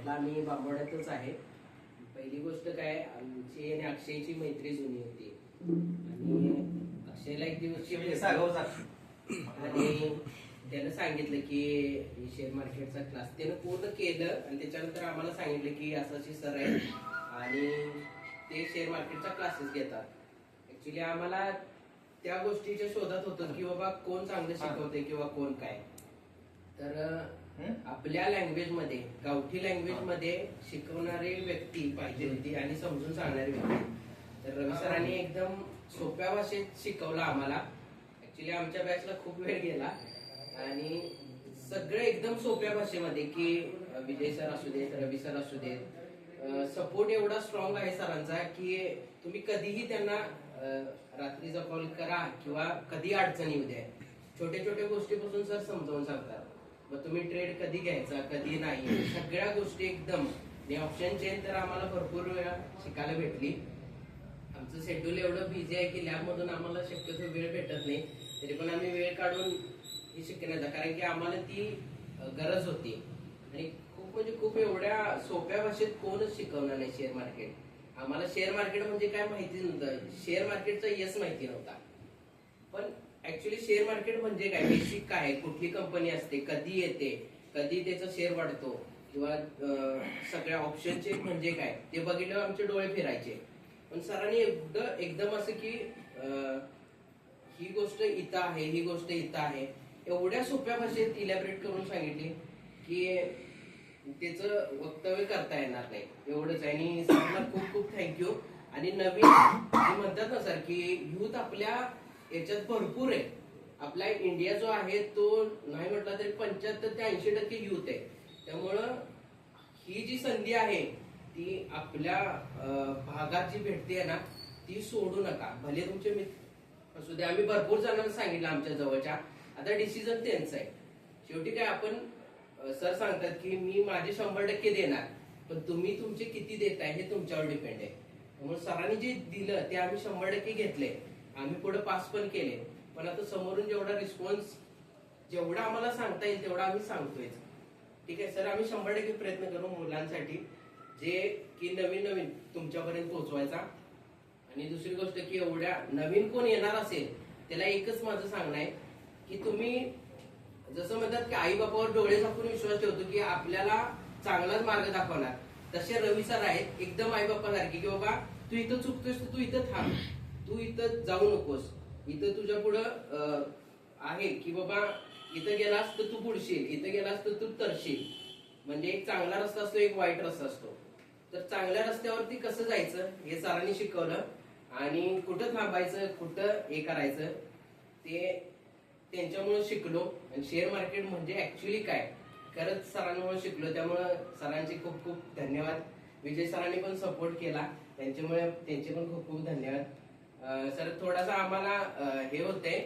म्हटलं आम्ही बांबवड्यातच आहे. पहिली गोष्ट काय, आमची आणि अक्षयची मैत्री जुनी होती आणि अक्षयला एक दिवस आणि त्यानं सांगितलं की शेअर मार्केटचा क्लास त्यानं पूर्ण केलं आणि त्याच्यानंतर आम्हाला सांगितलं की असं अशी सर आहे आणि ते शेअर मार्केटचा क्लासेस घेतात. ऍक्च्युली आम्हाला त्या गोष्टीच्या शोधात होतं की बाबा कोण चांगलं शिकवते किंवा कोण काय. तर आपल्या लँग्वेज मध्ये, गावठी लँग्वेज मध्ये शिकवणारी व्यक्ती पाहिजे होती आणि समजून सांगणारी व्यक्ती. तर रवी सरांनी एकदम सोप्या भाषेत शिकवलं आम्हाला. ऍक्च्युली आमच्या बॅचला खूप वेळ गेला आणि सगळं एकदम सोप्या भाषेमध्ये की विजय सर असू देत, रवी सर असू देत, सपोर्ट एवढा स्ट्रॉंग आहे सरांचा की तुम्ही कधीही त्यांना रात्रीचा कॉल करा किंवा कधी अडचणी येऊ द्या, छोट्या छोट्या गोष्टीपासून सर समजावून सांगतात. मग तुम्ही ट्रेड कधी घ्यायचा कधी नाही, सगळ्या गोष्टी एकदम. ऑप्शन चेन तर आम्हाला भरपूर वेळा शिकायला भेटली. आमचं शेड्यूल एवढं बिझी आहे की लॅब मधून आम्हाला शक्यतो वेळ भेटत नाही, तरी पण आम्ही वेळ काढून हे शिकण्याचा, कारण की आम्हाला ती गरज होती. आणि खूप म्हणजे खूप एवढ्या सोप्या भाषेत कोणच शिकवणार नाही शेअर मार्केट. आम्हाला शेअर मार्केट म्हणजे काय माहिती नव्हतं, शेअर मार्केटचा यस माहिती नव्हता. पण ऍक्च्युली शेअर मार्केट म्हणजे काय, बेसिक काय, कुठली कंपनी असते, कधी येते, कधी त्याचा शेअर वाढतो किंवा सगळ्या ऑप्शनचे म्हणजे काय ते बघितल्यावर आमचे डोळे फिरायचे. पण सरांनी एकदम असं की ही गोष्ट इथं आहे, ही गोष्ट इथं आहे, एवढ्या सोप्या भाषेत इलॅबरेट करून सांगितली की त्याचं वक्तव्य करता येणार नाही, एवढंच आहे. आणि सरांना खूप खूप थँक्यू. आणि नवीन म्हणतात ना सर की युथ आपल्या याच्यात भरपूर आहे. आपला इंडिया जो आहे तो नाही म्हटला तरी 75 ते 80% युथ आहे. त्यामुळं ही जी संधी आहे ती आपल्या भागात जी भेटते ना ती सोडू नका. भले तुमचे मित्र असू दे, आम्ही भरपूर जणांना सांगितलं आमच्या जवळच्या, आता डिसिजन त्यांचं आहे. शेवटी काय आपण सर सांगतात की मी माझे 100% देणार, पण तुम्ही तुमचे किती देताय हे तुमच्यावर डिपेंड आहे. त्यामुळे सरांनी जे दिलं ते आम्ही 100% घेतले. आम्ही पुढे पास पण केले, पण आता समोरून जेवढा रिस्पॉन्स जेवढा आम्हाला सांगता येईल तेवढा आम्ही सांगतोय. ठीक आहे सर, आम्ही 100% प्रयत्न करू मुलांसाठी जे की नवीन नवीन तुमच्यापर्यंत पोहोचवायचा. आणि दुसरी गोष्ट की एवढ्या नवीन कोण येणार असेल त्याला एकच माझं सांगणं आहे की तुम्ही जसं म्हणतात की आई बापावर डोळे झाकून विश्वास ठेवतो की आपल्याला चांगलाच मार्ग दाखवणार, तसे रवी सर आहेत एकदम आई बापासारखे की बाबा तू इथं चुकतोयस तू इथं थांब, तू इथं जाऊ नकोस, इथं तुझ्या पुढं आहे की बाबा इथं गेलास तर तू पुढशील, इथं गेलास तर तू तरशील. म्हणजे एक चांगला रस्ता असतो, एक वाईट रस्ता असतो. तर चांगल्या रस्त्यावरती कसं जायचं हे सरांनी शिकवलं आणि कुठं थांबायचं, कुठं हे करायचं ते त्यांच्यामुळे शिकलो. आणि शेअर मार्केट म्हणजे ऍक्च्युली काय खरंच सरांमुळे शिकलो. त्यामुळे सरांचे खूप खूप धन्यवाद. विजय सरांनी पण सपोर्ट केला, त्यांच्यामुळे त्यांचे पण खूप खूप धन्यवाद. सर थोडासा आम्हाला हे होतंय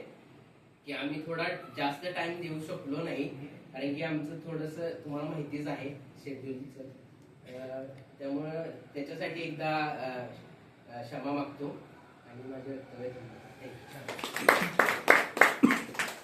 की आम्ही थोडा जास्त टाइम देऊ शकलो नाही, कारण की आमचं थोडस तुम्हाला माहितीच आहे शेड्यूलचं. त्यामुळं त्याच्यासाठी एकदा क्षमा मागतो आणि माझे वक्तव्य